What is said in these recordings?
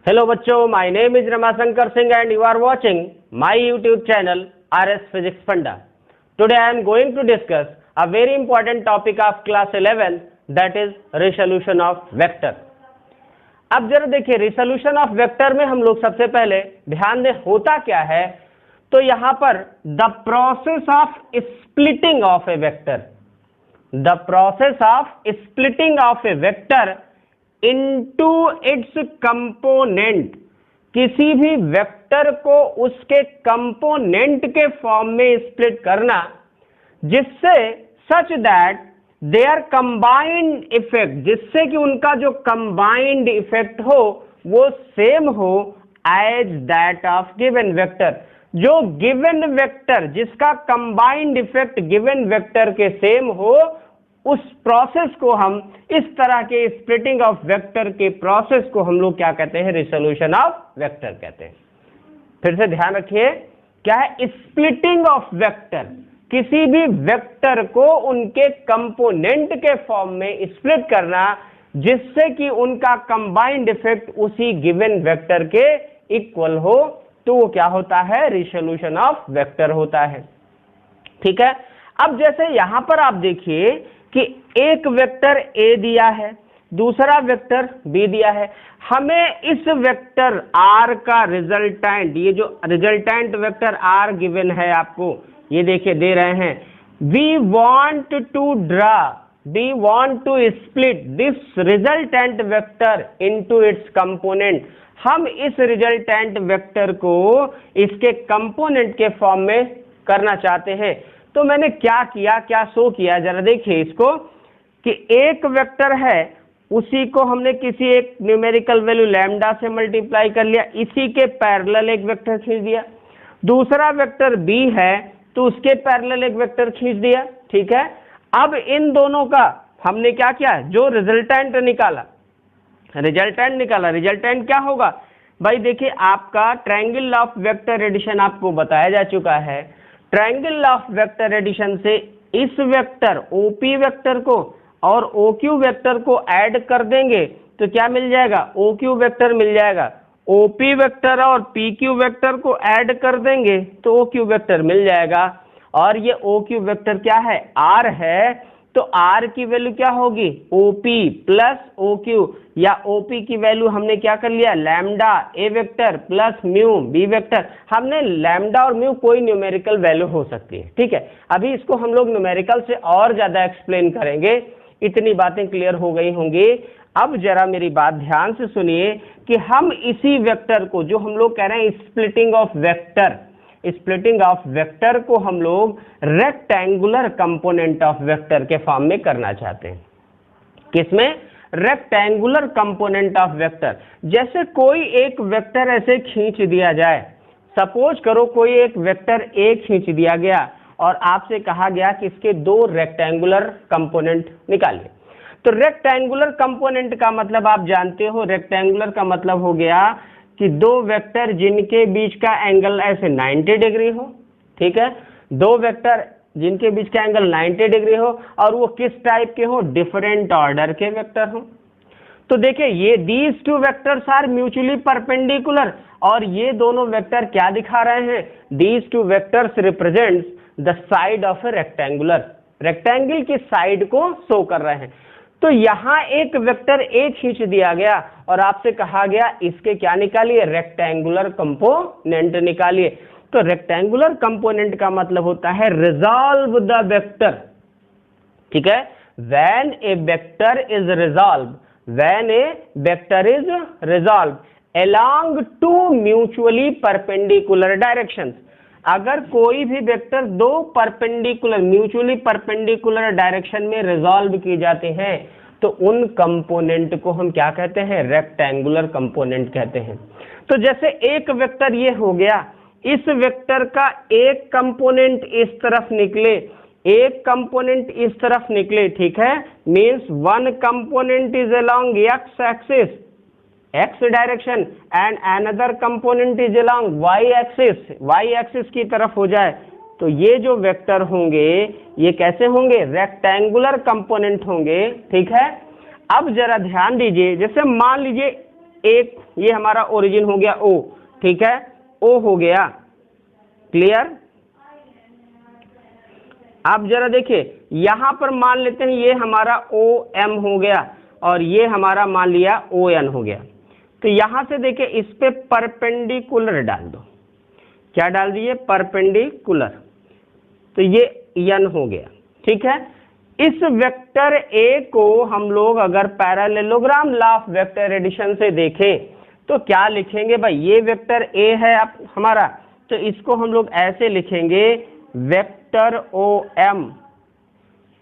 Hello बच्चों, my name is Ramashankar Singh and you are watching my YouTube channel RS Physics Panda. Today I am going to discuss a very important topic of class 11, that is resolution of vector. अब जरा देखिए, resolution of vector में हम लोग सबसे पहले ध्यान दें होता क्या है। तो यहां पर the process of splitting of A vector, the process of splitting of A vector into its component, किसी भी वेक्टर को उसके कंपोनेंट के फॉर्म में स्प्लिट करना, जिससे such that their combined effect, जिससे कि उनका जो कंबाइंड इफेक्ट हो वो सेम हो as that of given vector. जो गिवन वेक्टर जिसका कंबाइंड इफेक्ट गिवन वेक्टर के सेम हो, उस प्रोसेस को हम, इस तरह के स्प्लिटिंग ऑफ वेक्टर के प्रोसेस को हम लोग क्या कहते हैं, रिसोल्यूशन ऑफ वेक्टर कहते हैं। फिर से ध्यान रखिए, क्या है स्प्लिटिंग ऑफ वेक्टर, किसी भी वेक्टर को उनके कंपोनेंट के फॉर्म में स्प्लिट करना, जिससे कि उनका कंबाइंड इफेक्ट उसी गिवन वेक्टर के इक्वल हो, तो वो क्या होता है, रिसोल्यूशन ऑफ वेक्टर होता है। ठीक है। अब जैसे यहां पर आप देखिए कि एक वेक्टर ए दिया है, दूसरा वेक्टर बी दिया है, हमें इस वेक्टर आर का रिजल्टेंट, ये जो रिजल्टेंट वेक्टर आर गिवन है आपको, ये देखिए दे रहे हैं, we want to draw, we want to split this resultant vector into its component. हम इस रिजल्टेंट वेक्टर को इसके कंपोनेंट के फॉर्म में करना चाहते हैं। तो मैंने क्या किया, क्या शो किया, जरा देखिए इसको, कि एक वेक्टर है उसी को हमने किसी एक न्यूमेरिकल वैल्यू लैम्डा से मल्टीप्लाई कर लिया, इसी के पैरेलल एक वेक्टर खींच दिया। दूसरा वेक्टर बी है तो उसके पैरेलल एक वेक्टर खींच दिया। ठीक है। अब इन दोनों का हमने क्या किया, जो रिजल्टेंट निकाला, रिजल्टेंट क्या होगा भाई, देखिए आपका ट्रायंगल ऑफ वेक्टर एडिशन आपको बताया जा चुका है। ट्रायंगल ऑफ वेक्टर एडिशन से इस वेक्टर ओपी वेक्टर को और ओक्यू वेक्टर को ऐड कर देंगे तो क्या मिल जाएगा, ओक्यू वेक्टर मिल जाएगा। ओपी वेक्टर और पीक्यू वेक्टर को ऐड कर देंगे तो ओक्यू वेक्टर मिल जाएगा। और ये ओक्यू वेक्टर क्या है, आर है, तो आर की वैल्यू क्या होगी, ओपी प्लस ओक्यू, या ओपी की वैल्यू हमने क्या कर लिया, lambda A vector plus mu B vector. हमने लैम्डा और म्यू कोई न्यूमेरिकल वैल्यू हो सकती है। ठीक है। अभी इसको हम लोग न्यूमेरिकल से और ज्यादा एक्सप्लेन करेंगे, इतनी बातें क्लियर हो गई होंगी। अब जरा मेरी बात ध्यान से सुनिए कि हम इसी वेक्टर को, जो हम लोग कह रहे हैं splitting of vector, splitting of vector को हम लोग रेक्टेंगुलर कंपोनेंट ऑफ वेक्टर के फॉर्म में करना चाहते हैं। किसमें, रेक्टेंगुलर कंपोनेंट ऑफ वेक्टर। जैसे कोई एक वेक्टर ऐसे खींच दिया जाए, सपोज करो कोई एक वेक्टर ए खींच दिया गया और आपसे कहा गया कि इसके दो रेक्टेंगुलर कंपोनेंट निकालिए। तो रेक्टेंगुलर कंपोनेंट का मतलब आप जानते हो, रेक्टेंगुलर का मतलब हो गया कि दो वेक्टर जिनके बीच का एंगल ऐसे 90 डिग्री हो। ठीक है। दो वेक्टर जिनके बीच का एंगल 90 डिग्री हो और वो किस टाइप के हो, डिफरेंट ऑर्डर के वेक्टर हो। तो देखिए ये these two vectors are mutually perpendicular, और ये दोनों वेक्टर क्या दिखा रहे हैं, these two vectors represents the side of a rectangular, rectangle की साइड को शो कर रहे हैं। तो यहां एक वेक्टर ए खींच दिया गया और आपसे कहा गया इसके क्या निकालिए, रेक्टेंगुलर कंपोनेंट निकालिए। तो रेक्टेंगुलर कंपोनेंट का मतलब होता है रिजॉल्व द वेक्टर। ठीक है। When A vector is resolve, when A vector is resolve along two mutually perpendicular directions, अगर कोई भी वेक्टर दो परपेंडिकुलर, म्यूचुअली परपेंडिकुलर डायरेक्शन में रिजॉल्व किए जाते हैं तो उन कंपोनेंट को हम क्या कहते हैं, रेक्टेंगुलर कंपोनेंट कहते हैं। तो जैसे एक वेक्टर ये हो गया, इस वेक्टर का एक कंपोनेंट इस तरफ निकले, एक कंपोनेंट इस तरफ निकले। ठीक है। Means one component is along x axis, x direction, and another component is along y axis, y axis की तरफ हो जाए, तो ये जो वेक्टर होंगे ये कैसे होंगे, रेक्टेंगुलर कंपोनेंट होंगे। ठीक है। अब जरा ध्यान दीजिए, जैसे मान लीजिए एक ये हमारा ओरिजिन हो गया ओ, ठीक है, ओ हो गया, क्लियर। आप जरा देखिए यहां पर मान लेते हैं ये हमारा ओ एम हो गया और ये हमारा मान लिया ओ एन हो गया। तो यहां से देखिए इस पे परपेंडिकुलर डाल दो, क्या डाल दिए, परपेंडिकुलर, तो ये एन हो गया, ठीक है। इस वेक्टर ए को हम लोग अगर parallelogram law of vector addition से देखें तो क्या लिखेंगे भाई, ये वेक्टर ए है आप हमारा, तो इसको हम लोग ऐसे लिखेंगे vector O M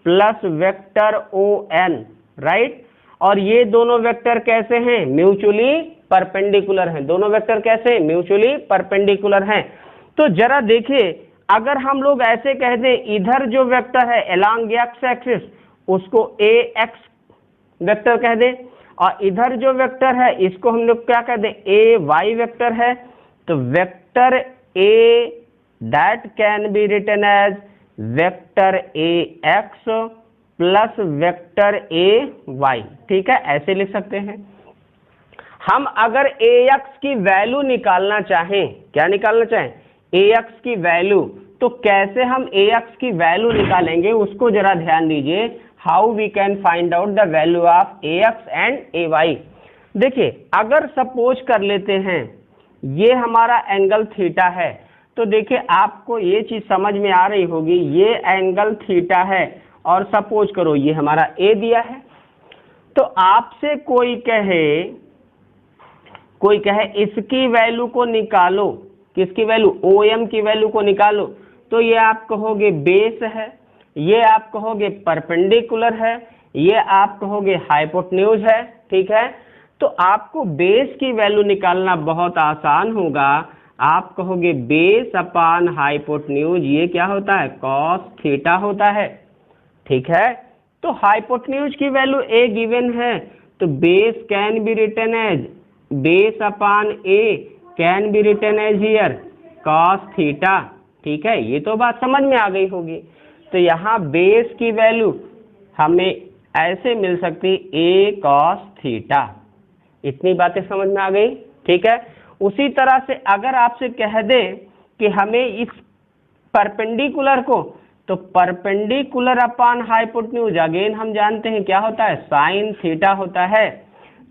plus vector O N, right. और ये दोनों वेक्टर कैसे हैं, म्यूचुअली परपेंडिकुलर हैं, दोनों वेक्टर कैसे, म्यूचुअली परपेंडिकुलर हैं। तो जरा देखिए अगर हम लोग ऐसे कह दें इधर जो वेक्टर है अलोंग एक्स एक्सिस उसको ए एक्स वेक्टर कह दें, और इधर जो वेक्टर है इसको हम लोग क्या कह दें, ए वाई वेक्टर है, तो vector A that can be written as vector A X plus vector A Y, ठीक है, ऐसे लिख सकते हैं। हम अगर ए एक्स की वैल्यू निकालना चाहें, क्या निकालना चाहें, ए एक्स की वैल्यू, तो कैसे हम ए एक्स की वैल्यू निकालेंगे उसको जरा ध्यान दीजिए। How we can find out the value of A X and A Y. देखिए अगर सपोज कर लेते हैं ये हमारा एंगल थीटा है, तो देखिए आपको ये चीज समझ में आ रही होगी, ये एंगल थीटा है और सपोज करो ये हमारा ए दिया है, तो आपसे कोई कहे इसकी वैल्यू को निकालो, किसकी वैल्यू, ओ एम की वैल्यू को निकालो, तो ये आप कहोगे बेस है, ये आप कहोगे परपेंडिकुलर है, ये आप कहोगे हाइपोटेन्यूज है, ठीक है। तो आपको बेस की वैल्यू निकालना बहुत आसान होगा, आप कहोगे बेस अपान हाइपोटेन्यूज, ये क्या होता है, कॉस थीटा होता है, ठीक है। तो हाइपोटेन्यूज की वैल्यू ए गिवन है, तो base can be written as base upon A can be written as here cos theta, ठीक है, ये तो बात समझ में आ गई होगी। तो यहाँ बेस की वैल्यू हमें ऐसे मिल सकती ए कॉस थीटा, इतनी बातें समझ में आ गई, ठीक है। उसी तरह से अगर आपसे कह दें कि हमें इस परपेंडिकुलर को, तो परपेंडिकुलर अपान हाइपोटेन्यूज अगेन हम जानते हैं क्या होता है, साइन थीटा होता है,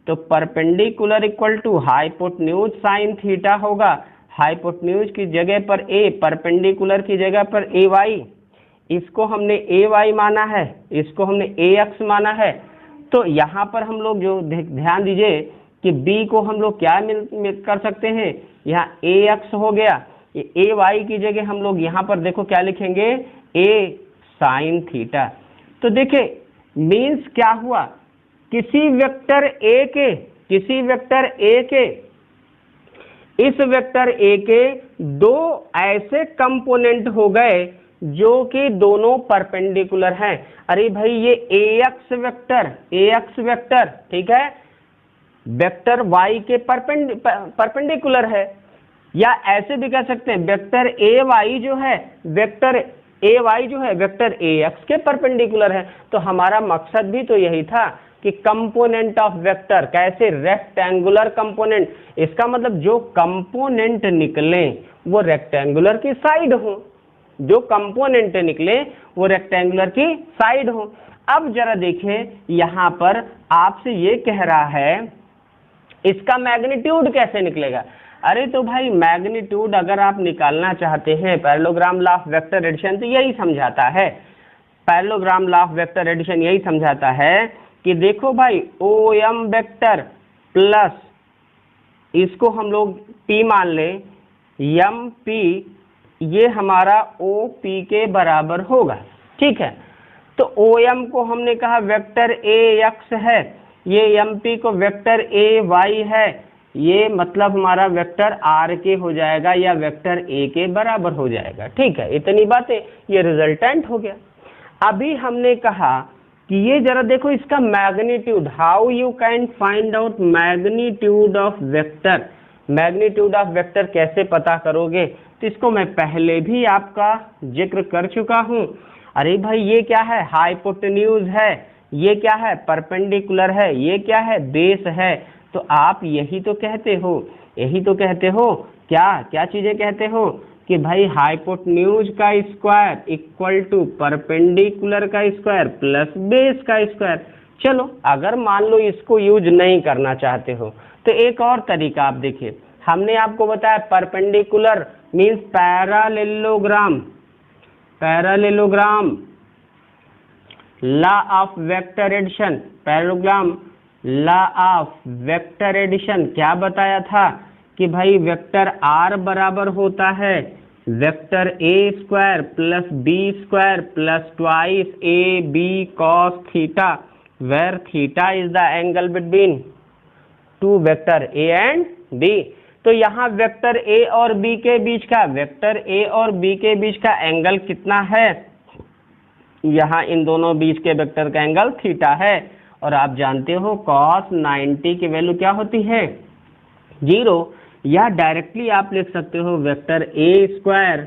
तो perpendicular equal to hypotenuse sine theta होगा, हाइपोटेन्यूज की जगह पर ए, परपेंडिकुलर की जगह पर ए वाई, इसको हमने ए वाई माना है, इसको हमने ए एक्स माना है। तो यहाँ पर हम लोग जो ध्यान दीजिए कि बी को हम लोग क्या मिल कर सकते हैं, यहाँ ए एक्स हो गया, ए वाई की जगह हम लोग यहाँ पर देखो क्या लिखेंगे, ए साइन थीटा। तो देखिए मीन्स क्या हुआ, किसी वेक्टर ए के इस वेक्टर ए के दो ऐसे कंपोनेंट हो गए जो कि दोनों परपेंडिकुलर हैं। अरे भाई ये ए एक्स वेक्टर ठीक है, वेक्टर वाई के परपेंडिकुलर है, या ऐसे भी कह सकते हैं वेक्टर ए वाई जो है वेक्टर ए एक्स के परपेंडिकुलर है। तो हमारा मकसद भी तो यही था कि कंपोनेंट ऑफ वेक्टर कैसे, रेक्टेंगुलर कंपोनेंट, इसका मतलब जो कंपोनेंट निकले वो रेक्टेंगुलर की साइड हो, जो कंपोनेंट निकले वो रेक्टेंगुलर की साइड हो। अब जरा देखें यहाँ पर आपसे ये कह रहा है इसका मैग्नीट्यूड कैसे निकलेगा। अरे तो भाई मैग्नीट्यूड अगर आप निकालना चाहते हैं parallelogram law of vector addition तो यही समझाता है, parallelogram law of vector addition यही समझाता है कि देखो भाई ओ एम वेक्टर प्लस इसको हम लोग पी मान लें, एम पी ये हमारा ओ पी के बराबर होगा, ठीक है। तो ओ एम को हमने कहा वेक्टर ए एक्स है, ये एम पी को वेक्टर ए वाई है, ये मतलब हमारा वेक्टर आर के हो जाएगा या वेक्टर ए के बराबर हो जाएगा, ठीक है। इतनी बातें, ये रिजल्टेंट हो गया। अभी हमने कहा कि ये जरा देखो इसका magnitude, how you can find out magnitude of vector, magnitude of vector कैसे पता करोगे, तो इसको मैं पहले भी आपका जिक्र कर चुका हूं। अरे भाई ये क्या है, हाइपोटेन्यूज है, ये क्या है, परपेंडिकुलर है, ये क्या है, बेस है। तो आप यही तो कहते हो क्या क्या चीजें कहते हो कि भाई हाइपोटेन्यूज का स्क्वायर इक्वल टू परपेंडिकुलर का स्क्वायर प्लस बेस का स्क्वायर। चलो अगर मान लो इसको यूज नहीं करना चाहते हो तो एक और तरीका आप देखिए, हमने आपको बताया perpendicular means parallelogram, law of vector addition, parallelogram law of vector addition क्या बताया था कि भाई वेक्टर r बराबर होता है vector a square plus b square plus twice a b cos theta, where theta is the angle between two vector a and b। तो यहाँ वेक्टर a और b के बीच का एंगल कितना है, यहाँ इन दोनों बीच के वेक्टर का एंगल थीटा है। और आप जानते हो cos 90 की वैल्यू क्या होती है 0, या डायरेक्टली आप लिख सकते हो vector a square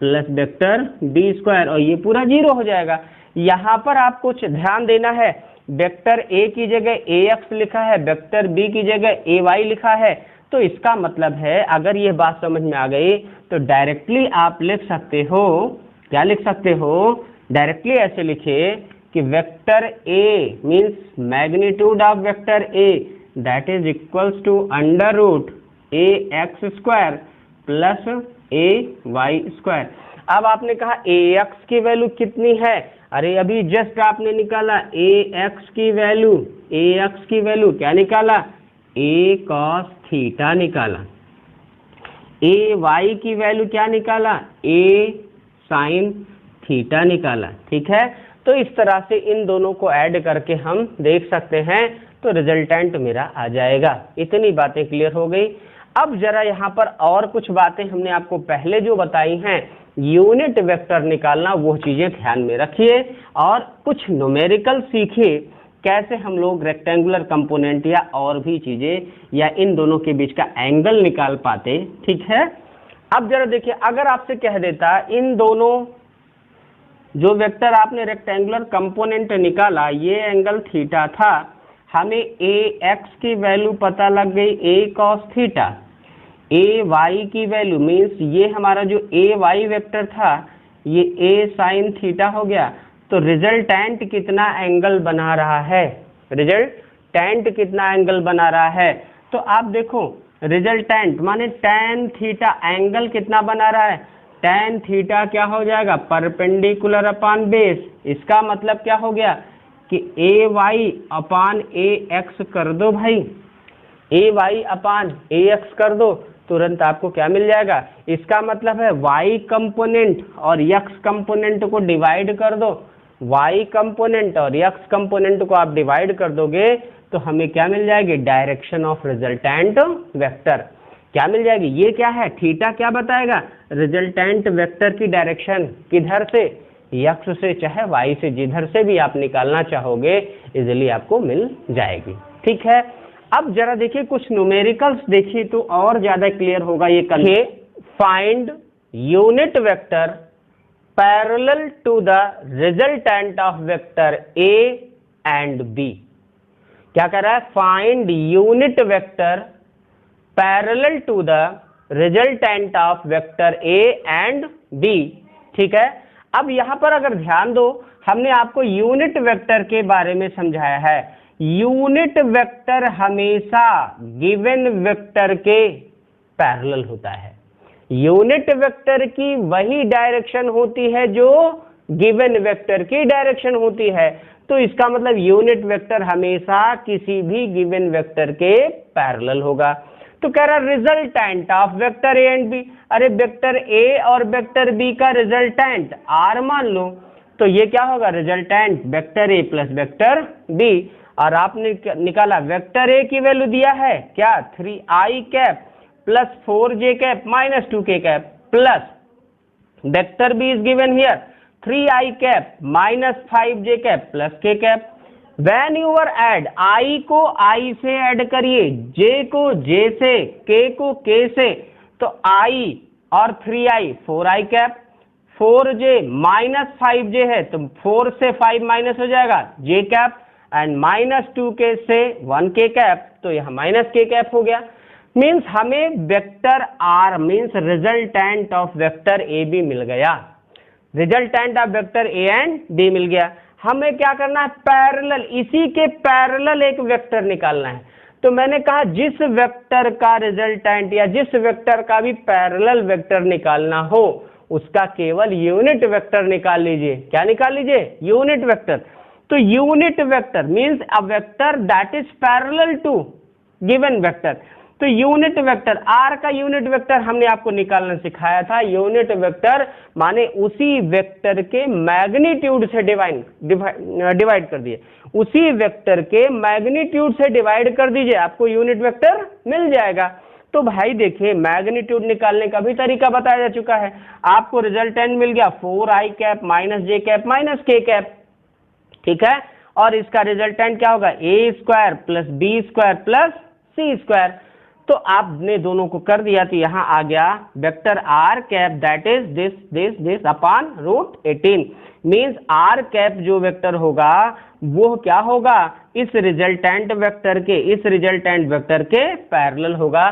plus vector b square, और ये पूरा 0 हो जाएगा। यहाँ पर आप कुछ ध्यान देना है, वेक्टर a की जगह ax लिखा है, वेक्टर b की जगह ay लिखा है। तो इसका मतलब है अगर ये बात समझ में आ गई तो डायरेक्टली आप लिख सकते हो, क्या लिख सकते हो, डायरेक्टली ऐसे लिखिए कि vector a means magnitude of vector a that is equals to under root ax square plus ay square. अब आपने कहा ax की वैल्यू कितनी है, अरे अभी जस्ट आपने निकाला ax की वैल्यू क्या निकाला, a cos थीटा निकाला, ay की वैल्यू क्या निकाला, a sin थीटा निकाला। ठीक है, तो इस तरह से इन दोनों को ऐड करके हम देख सकते हैं तो रिजल्टेंट मेरा आ जाएगा। इतनी बातें क्लियर हो गई। अब जरा यहाँ पर और कुछ बातें हमने आपको पहले जो बताई हैं यूनिट वेक्टर निकालना, वो चीजें ध्यान में रखिए और कुछ न्यूमेरिकल सीखिए कैसे हम लोग रेक्टेंगुलर कंपोनेंट या और भी चीजें या इन दोनों के बीच का एंगल निकाल पाते। ठीक है, अब जरा देखिए, अगर आपसे कह देता इन दोनों जो वेक्टर आपने रेक्टेंगुलर कंपोनेंट निकाला ये एंगल थीटा था, हमें ए एक्स की वैल्यू पता लग गई a cos theta, A Y की वैल्यू मीन्स ये हमारा जो ए वाई वेक्टर था ये a sin थीटा हो गया। तो रिजल्टेंट कितना एंगल बना रहा है, तो आप देखो रिजल्टेंट माने tan थीटा एंगल कितना बना रहा है, tan थीटा क्या हो जाएगा, परपेंडिकुलर अपॉन बेस। इसका मतलब क्या हो गया कि ए वाई अपान ए एक्स कर दो भाई, ए वाई अपान ए एक्स कर दो, तुरंत आपको क्या मिल जाएगा। इसका मतलब है वाई कंपोनेंट और एक्स कंपोनेंट को डिवाइड कर दो, वाई कंपोनेंट और एक्स कंपोनेंट को आप डिवाइड कर दोगे तो हमें क्या मिल जाएगी, डायरेक्शन ऑफ रिजल्टेंट वेक्टर क्या मिल जाएगी। ये क्या है, थीटा क्या बताएगा, रिजल्टेंट वेक्टर की डायरेक्शन किधर से, एक्स से चाहे वाई से, जिधर से भी आप निकालना चाहोगे इजिली आपको मिल जाएगी। ठीक है, अब जरा देखिए कुछ न्यूमेरिकल्स देखिए तो और ज्यादा क्लियर होगा ये करिए। Find unit vector parallel to the resultant of vector A and B. क्या कर रहा है, find unit vector parallel to the resultant of vector A and B. ठीक है, अब यहां पर अगर ध्यान दो हमने आपको यूनिट वेक्टर के बारे में समझाया है। यूनिट वेक्टर हमेशा गिवन वेक्टर के पैरेलल होता है। यूनिट वेक्टर की वही डायरेक्शन होती है जो गिवन वेक्टर की डायरेक्शन होती है। तो इसका मतलब यूनिट वेक्टर हमेशा किसी भी गिवन वेक्टर के पैरेलल होगा। तो कह रहा resultant of vector A and B, अरे वेक्टर ए और वेक्टर बी का रिजल्टेंट आर मान लो, तो ये क्या होगा, resultant vector A plus vector B. और आपने निकाला वेक्टर ए की वैल्यू दिया है क्या, 3i cap plus 4j cap minus 2k cap, plus vector B is given here 3i cap minus 5j cap plus k cap. When you are add i को i से add करिए, j को j से, k को k से, तो i और 3i 4i cap, 4j minus 5j है तो 4 से 5 माइनस हो जाएगा j कैप। एंड -2k से 1k कैप, तो यहाँ -k कैप हो गया। मीन्स हमें vector R means resultant of vector A B मिल गया, resultant of vector A and B मिल गया। हमें क्या करना है, पैरेलल, इसी के पैरेलल एक वेक्टर निकालना है। तो मैंने कहा जिस वेक्टर का रिजल्टेंट या जिस वेक्टर का भी पैरेलल वेक्टर निकालना हो उसका केवल यूनिट वेक्टर निकाल लीजिए। क्या निकाल लीजिए, यूनिट वेक्टर। तो unit vector means a vector that is parallel to given vector. तो यूनिट वेक्टर, आर का यूनिट वेक्टर हमने आपको निकालना सिखाया था। यूनिट वेक्टर माने उसी वेक्टर के मैग्नीट्यूड से डिवाइड कर दिए, उसी वेक्टर के मैग्नीट्यूड से डिवाइड कर दीजिए, आपको यूनिट वेक्टर मिल जाएगा। तो भाई देखिए मैग्नीट्यूड निकालने का भी तरीका बताया जा चुका है। आपको रिजल्टेंट मिल गया 4i cap minus J cap minus K cap, ठीक है। और इसका रिजल्टेंट क्या होगा, A square plus B square plus C square. तो आपने दोनों को कर दिया तो यहाँ आ गया vector R cap that is this upon root 18। Means R cap जो वेक्टर होगा वो क्या होगा, इस रिजल्टेंट वेक्टर के पैरेलल होगा।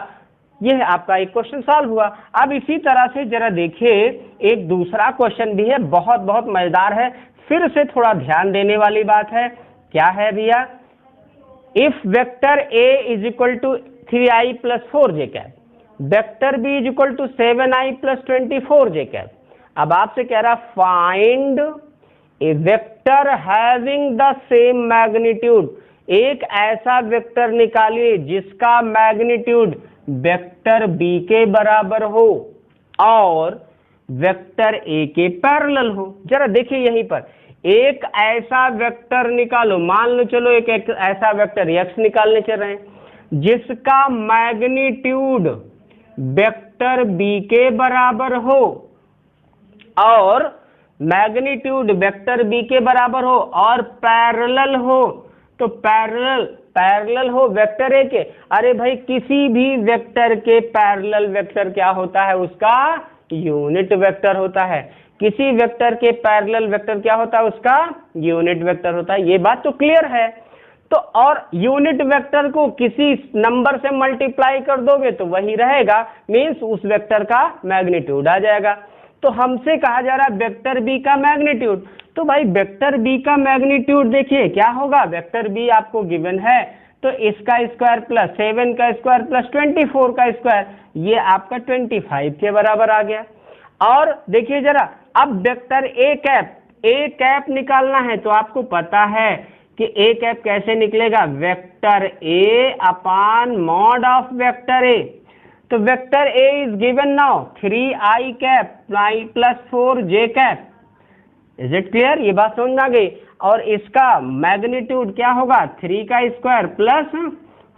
यह आपका एक क्वेश्चन सॉल्व हुआ। अब इसी तरह से जरा देखिए एक दूसरा क्वेश्चन भी है, बहुत बहुत मजेदार है, फिर से थोड़ा ध्यान देने वाली बात है। क्या है भैया, if vector A is equal to 3i plus 4j cap, vector B is equal to 7i plus 24j cap. अब आपसे कह रहा find a vector having the same magnitude, एक ऐसा वेक्टर निकालिए जिसका मैग्नीट्यूड वेक्टर बी के बराबर हो और वेक्टर ए के पैरेलल हो। जरा देखिए यहीं पर एक ऐसा वेक्टर निकालो, मान लो चलो एक ऐसा वेक्टर x निकालने चल रहे हैं जिसका मैग्नीट्यूड वेक्टर बी के बराबर हो और मैग्नीट्यूड वेक्टर बी के बराबर हो और पैरेलल हो। तो पैरेलल हो वेक्टर ए के, अरे भाई किसी भी वेक्टर के पैरेलल वेक्टर क्या होता है, उसका यूनिट वेक्टर होता है। किसी वेक्टर के पैरेलल वेक्टर क्या होता है, उसका यूनिट वेक्टर होता है। ये बात तो क्लियर है। तो और यूनिट वेक्टर को किसी नंबर से मल्टीप्लाई कर दोगे तो वही रहेगा, मीन्स उस वेक्टर का मैग्नीट्यूड आ जाएगा। तो हमसे कहा जा रहा है वेक्टर बी का मैग्नीट्यूड। तो भाई वेक्टर बी का मैग्नीट्यूड देखिए क्या होगा, वेक्टर बी आपको गिवन है तो इसका स्क्वायर प्लस 7 का स्क्वायर प्लस 24 का स्क्वायर, ये आपका 25 के बराबर आ गया। और देखिए जरा अब वेक्टर ए कैप निकालना है तो आपको पता है कि ए कैप कैसे निकलेगा, vector A upon mod of vector A. तो vector A is given now 3i cap plus 4j cap. Is it clear, ये बात समझ में आ गई। और इसका मैग्नीट्यूड क्या होगा, 3 का स्क्वायर प्लस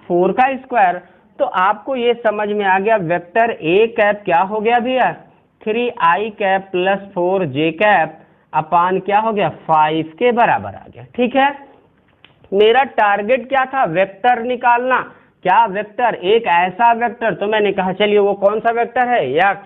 4 का स्क्वायर। तो आपको ये समझ में आ गया वेक्टर ए कैप क्या हो गया भैया, 3i cap plus 4j cap अपान क्या हो गया 5 के बराबर आ गया। ठीक है, मेरा टारगेट क्या था, वेक्टर निकालना। क्या वेक्टर, एक ऐसा वेक्टर। तो मैंने कहा चलिए वो कौन सा वेक्टर है, x।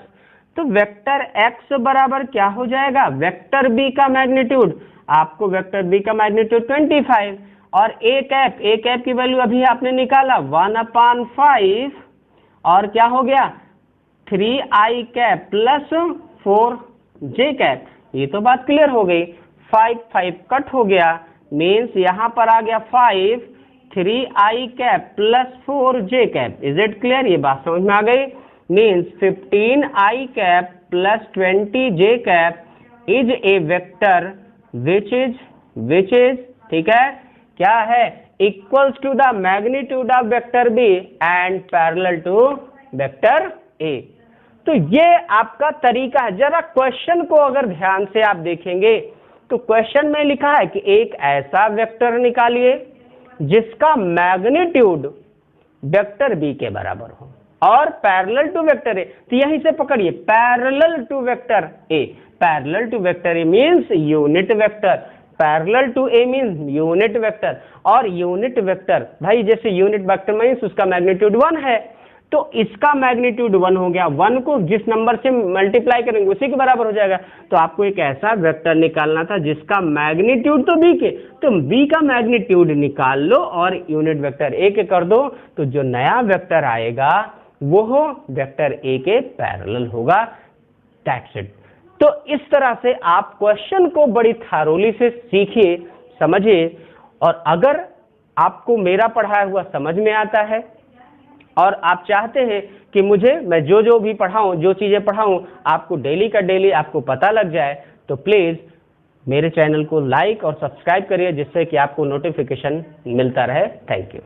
तो वेक्टर x बराबर क्या हो जाएगा, वेक्टर b का मैग्नीट्यूड। आपको वेक्टर b का मैग्नीट्यूड 25 और a कैप की वैल्यू अभी आपने निकाला 1/5 और क्या हो गया 3i cap plus 4j cap. ये तो बात क्लियर हो गई। 5 कट हो गया, मीन्स यहां पर आ गया 5 3i cap plus 4j cap. Is it clear, ये बात समझ में आ गई। Means 15i cap plus 20j cap is a vector which is ठीक है क्या है, equals to the magnitude of vector B and parallel to vector A. तो ये आपका तरीका है। जरा क्वेश्चन को अगर ध्यान से आप देखेंगे तो क्वेश्चन में लिखा है कि एक ऐसा वेक्टर निकालिए जिसका मैग्नीट्यूड वेक्टर बी के बराबर हो और पैरेलल टू वेक्टर ए। तो यहीं से पकड़िए, parallel to vector A. Parallel to vector A means unit vector, parallel to A means unit vector. और यूनिट वेक्टर भाई जैसे यूनिट वेक्टर मींस उसका मैग्नीट्यूड 1 है, तो इसका मैग्नीट्यूड 1 हो गया, 1 को जिस नंबर से मल्टीप्लाई करेंगे उसी के बराबर हो जाएगा। तो आपको एक ऐसा वेक्टर निकालना था जिसका मैग्नीट्यूड तो b के, तो b का मैग्नीट्यूड निकाल लो और यूनिट वेक्टर a के कर दो, तो जो नया वेक्टर आएगा वो वेक्टर a के पैरेलल होगा। That's it. तो इस तरह से आप क्वेश्चन को बड़ी थारोली से सीखिए, समझिए, और अगर आपको मेरा पढ़ाया हुआ समझ में आता है और आप चाहते हैं कि मैं जो भी पढ़ाऊं, जो चीजें पढ़ाऊं आपको डेली का डेली आपको पता लग जाए, तो प्लीज मेरे चैनल को लाइक और सब्सक्राइब करिए, जिससे कि आपको नोटिफिकेशन मिलता रहे। Thank you.